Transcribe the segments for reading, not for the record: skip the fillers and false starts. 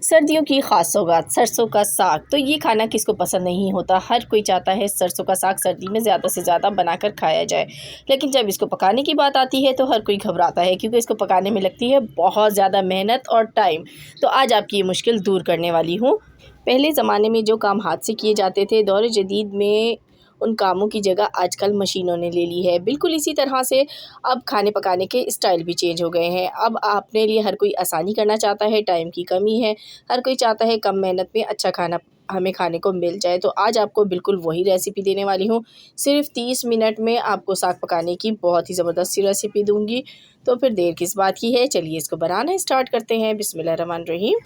सर्दियों की ख़ास सौगात सरसों का साग। तो ये खाना किसको पसंद नहीं होता। हर कोई चाहता है सरसों का साग सर्दी में ज़्यादा से ज़्यादा बनाकर खाया जाए। लेकिन जब इसको पकाने की बात आती है तो हर कोई घबराता है, क्योंकि इसको पकाने में लगती है बहुत ज़्यादा मेहनत और टाइम। तो आज आपकी ये मुश्किल दूर करने वाली हूँ। पहले ज़माने में जो काम हाथ से किए जाते थे, दौर जदीद में उन कामों की जगह आजकल मशीनों ने ले ली है। बिल्कुल इसी तरह से अब खाने पकाने के स्टाइल भी चेंज हो गए हैं। अब अपने लिए हर कोई आसानी करना चाहता है, टाइम की कमी है, हर कोई चाहता है कम मेहनत में अच्छा खाना हमें खाने को मिल जाए। तो आज आपको बिल्कुल वही रेसिपी देने वाली हूँ। सिर्फ़ 30 मिनट में आपको साग पकाने की बहुत ही ज़बरदस्त सी रेसिपी दूँगी। तो फिर देर किस बात की है, चलिए इसको बनाना स्टार्ट करते हैं। बिस्मिल्लाहिर्रहमानिर्रहीम।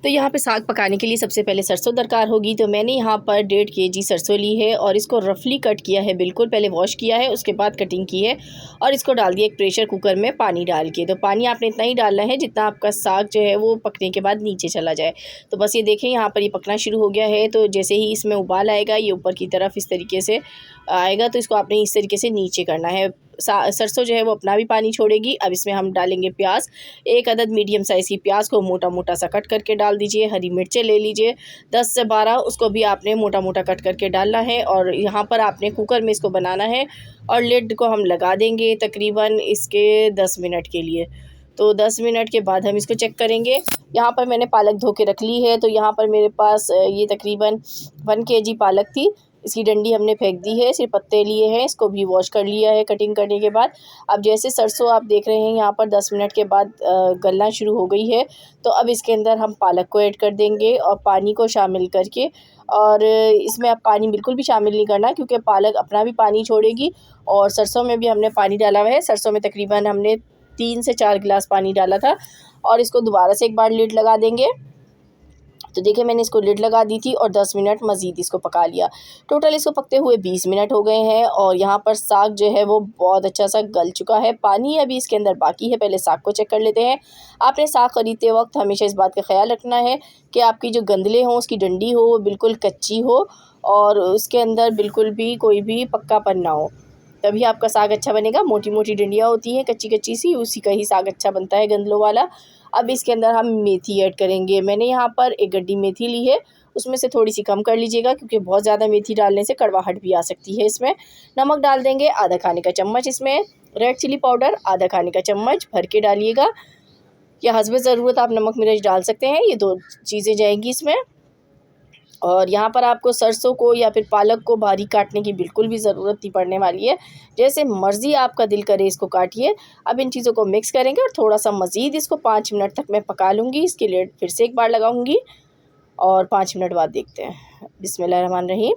तो यहाँ पे साग पकाने के लिए सबसे पहले सरसों दरकार होगी। तो मैंने यहाँ पर 1.5 केजी सरसों ली है और इसको रफली कट किया है। बिल्कुल पहले वॉश किया है, उसके बाद कटिंग की है और इसको डाल दिया एक प्रेशर कुकर में पानी डाल के। तो पानी आपने इतना ही डालना है जितना आपका साग जो है वो पकने के बाद नीचे चला जाए। तो बस ये देखें, यहाँ पर ये पकना शुरू हो गया है। तो जैसे ही इसमें उबाल आएगा, ये ऊपर की तरफ इस तरीके से आएगा, तो इसको आपने इस तरीके से नीचे करना है। सरसों जो है वो अपना भी पानी छोड़ेगी। अब इसमें हम डालेंगे प्याज। 1 अदद मीडियम साइज़ की प्याज को मोटा मोटा सा कट करके डाल दीजिए। हरी मिर्चें ले लीजिए 10 से 12, उसको भी आपने मोटा मोटा कट करके डालना है। और यहाँ पर आपने कुकर में इसको बनाना है और लिड को हम लगा देंगे तकरीबन इसके 10 मिनट के लिए। तो 10 मिनट के बाद हम इसको चेक करेंगे। यहाँ पर मैंने पालक धो के रख ली है। तो यहाँ पर मेरे पास ये तकरीबन 1 केजी पालक थी। इसकी डंडी हमने फेंक दी है, सिर्फ पत्ते लिए हैं। इसको भी वॉश कर लिया है कटिंग करने के बाद। अब जैसे सरसों आप देख रहे हैं यहाँ पर 10 मिनट के बाद गलना शुरू हो गई है। तो अब इसके अंदर हम पालक को ऐड कर देंगे और पानी को शामिल करके, और इसमें अब पानी बिल्कुल भी शामिल नहीं करना, क्योंकि पालक अपना भी पानी छोड़ेगी और सरसों में भी हमने पानी डाला हुआ है। सरसों में तकरीबन हमने 3 से 4 गिलास पानी डाला था। और इसको दोबारा से एक बार लिड लगा देंगे। तो देखिए, मैंने इसको लिड लगा दी थी और 10 मिनट मज़ीद इसको पका लिया। टोटल इसको पकते हुए 20 मिनट हो गए हैं और यहाँ पर साग जो है वो बहुत अच्छा सा गल चुका है। पानी अभी इसके अंदर बाकी है, पहले साग को चेक कर लेते हैं। आपने साग ख़रीदते वक्त हमेशा इस बात का ख्याल रखना है कि आपकी जो गंदले हों, उसकी डंडी हो वो बिल्कुल कच्ची हो और उसके अंदर बिल्कुल भी कोई भी पक्कापन ना हो, तभी आपका साग अच्छा बनेगा। मोटी मोटी डंडियाँ होती हैं कच्ची कच्ची सी, उसी का ही साग अच्छा बनता है गंदलों वाला। अब इसके अंदर हम मेथी ऐड करेंगे। मैंने यहाँ पर 1 गड्डी मेथी ली है, उसमें से थोड़ी सी कम कर लीजिएगा, क्योंकि बहुत ज़्यादा मेथी डालने से कड़वाहट भी आ सकती है इसमें। नमक डाल देंगे आधा खाने का चम्मच। इसमें रेड चिली पाउडर आधा खाने का चम्मच भर के डालिएगा, या हस्बे ज़रूरत आप नमक मिर्च डाल सकते हैं। ये 2 चीज़ें जाएंगी इसमें। और यहाँ पर आपको सरसों को या फिर पालक को बारीक काटने की बिल्कुल भी ज़रूरत नहीं पड़ने वाली है, जैसे मर्ज़ी आपका दिल करे इसको काटिए। अब इन चीज़ों को मिक्स करेंगे और थोड़ा-सा मज़ीद इसको 5 मिनट तक मैं पका लूँगी। इसकी लिड फिर से एक बार लगाऊँगी और 5 मिनट बाद देखते हैं। बिस्मिल्लाहिर्रहमानिर्रहीम।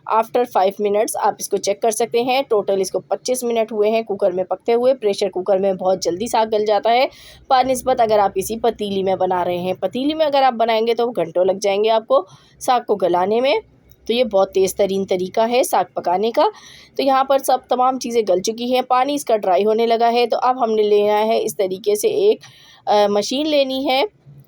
आफ्टर 5 मिनट्स आप इसको चेक कर सकते हैं। टोटल इसको 25 मिनट हुए हैं कुकर में पकते हुए। प्रेशर कुकर में बहुत जल्दी साग गल जाता है, बनिस्बत अगर आप इसी पतीली में बना रहे हैं। पतीली में अगर आप बनाएंगे तो घंटों लग जाएंगे आपको साग को गलाने में। तो ये बहुत तेज़ तरीन तरीका है साग पकाने का। तो यहाँ पर सब तमाम चीज़ें गल चुकी हैं, पानी इसका ड्राई होने लगा है। तो अब हमने लेना है इस तरीके से एक मशीन लेनी है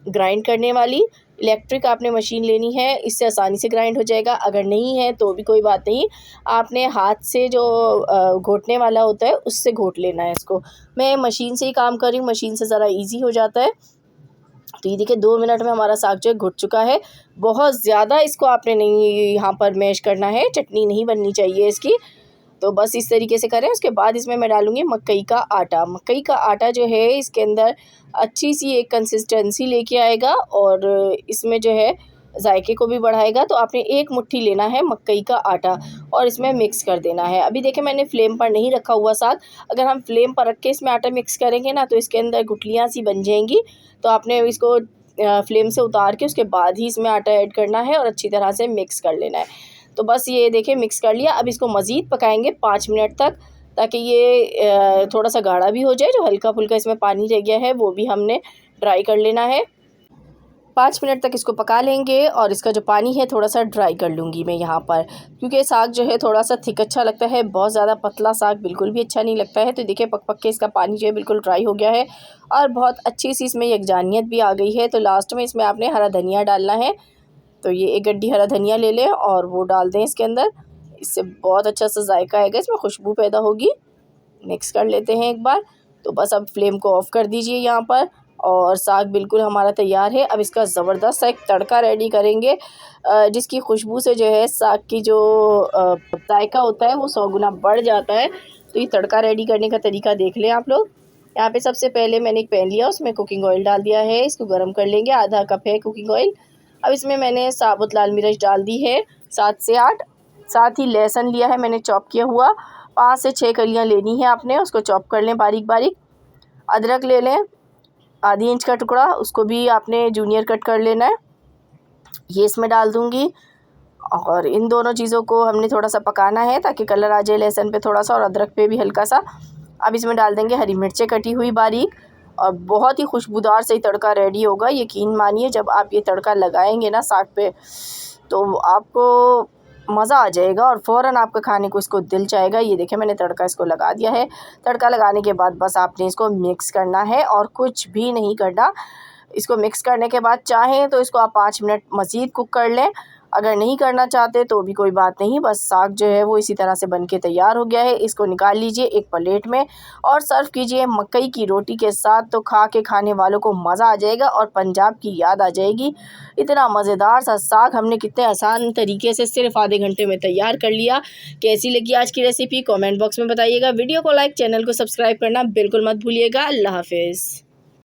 ग्राइंड करने वाली। इलेक्ट्रिक आपने मशीन लेनी है, इससे आसानी से ग्राइंड हो जाएगा। अगर नहीं है तो भी कोई बात नहीं, आपने हाथ से जो घोटने वाला होता है उससे घोट लेना है इसको। मैं मशीन से ही काम कर रही हूँ, मशीन से ज़रा इजी हो जाता है। तो ये देखिए 2 मिनट में हमारा साग जो है घुट चुका है। बहुत ज़्यादा इसको आपने नहीं यहाँ पर मैश करना है, चटनी नहीं बननी चाहिए इसकी। तो बस इस तरीके से करें। उसके बाद इसमें मैं डालूँगी मकई का आटा। मकई का आटा जो है इसके अंदर अच्छी सी एक कंसिस्टेंसी लेके आएगा और इसमें जो है जायके को भी बढ़ाएगा। तो आपने 1 मुट्ठी लेना है मकई का आटा और इसमें मिक्स कर देना है। अभी देखिए, मैंने फ्लेम पर नहीं रखा हुआ साग। अगर हम फ्लेम पर रख के इसमें आटा मिक्स करेंगे ना, तो इसके अंदर गुठलियाँ सी बन जाएंगी। तो आपने इसको फ्लेम से उतार के उसके बाद ही इसमें आटा ऐड करना है और अच्छी तरह से मिक्स कर लेना है। तो बस ये देखिए मिक्स कर लिया। अब इसको मज़ीद पकाएंगे 5 मिनट तक, ताकि ये थोड़ा सा गाढ़ा भी हो जाए। जो हल्का फुल्का इसमें पानी रह गया है वो भी हमने ड्राई कर लेना है। 5 मिनट तक इसको पका लेंगे और इसका जो पानी है थोड़ा सा ड्राई कर लूँगी मैं यहाँ पर, क्योंकि साग जो है थोड़ा सा थिक अच्छा लगता है, बहुत ज़्यादा पतला साग बिल्कुल भी अच्छा नहीं लगता है। तो देखिए पक पक के इसका पानी जो है बिल्कुल ड्राई हो गया है और बहुत अच्छी सी इसमें यकजानियत भी आ गई है। तो लास्ट में इसमें आपने हरा धनिया डालना है। तो ये 1 गड्डी हरा धनिया ले लें और वो डाल दें इसके अंदर। इससे बहुत अच्छा सा जायका आएगा, इसमें खुशबू पैदा होगी। मिक्स कर लेते हैं एक बार। तो बस अब फ्लेम को ऑफ़ कर दीजिए यहाँ पर और साग बिल्कुल हमारा तैयार है। अब इसका ज़बरदस्त सा एक तड़का रेडी करेंगे, जिसकी खुशबू से जो है साग की जो जायका होता है वो 100 गुना बढ़ जाता है। तो ये तड़का रेडी करने का तरीका देख लें आप लोग। यहाँ पे सबसे पहले मैंने एक पैन लिया, उसमें कुकिंग ऑयल डाल दिया है, इसको गर्म कर लेंगे। आधा कप है कुकिंग ऑयल। अब इसमें मैंने साबुत लाल मिर्च डाल दी है 7 से 8। साथ ही लहसुन लिया है मैंने चॉप किया हुआ, 5 से 6 कलियाँ लेनी है आपने, उसको चॉप कर लें बारीक बारीक। अदरक ले लें आधी इंच का टुकड़ा, उसको भी आपने जूनियर कट कर लेना है। ये इसमें डाल दूँगी और इन दोनों चीज़ों को हमने थोड़ा सा पकाना है ताकि कलर आ जाए लहसुन पे थोड़ा सा और अदरक पे भी हल्का सा। अब इसमें डाल देंगे हरी मिर्चें कटी हुई बारीक, और बहुत ही खुशबूदार से तड़का रेडी होगा। यकीन मानिए जब आप ये तड़का लगाएंगे ना साग पे तो आपको मज़ा आ जाएगा और फ़ौरन आपका खाने को इसको दिल चाहेगा। ये देखिए मैंने तड़का इसको लगा दिया है। तड़का लगाने के बाद बस आपने इसको मिक्स करना है और कुछ भी नहीं करना। इसको मिक्स करने के बाद चाहें तो इसको आप 5 मिनट मज़ीद कुक कर लें, अगर नहीं करना चाहते तो भी कोई बात नहीं। बस साग जो है वो इसी तरह से बनके तैयार हो गया है। इसको निकाल लीजिए एक प्लेट में और सर्व कीजिए मकई की रोटी के साथ। तो खा के खाने वालों को मज़ा आ जाएगा और पंजाब की याद आ जाएगी। इतना मज़ेदार सा साग हमने कितने आसान तरीके से सिर्फ आधे घंटे में तैयार कर लिया। कैसी लगी आज की रेसिपी कमेंट बॉक्स में बताइएगा। वीडियो को लाइक, चैनल को सब्सक्राइब करना बिल्कुल मत भूलिएगा। अल्लाह हाफिज़।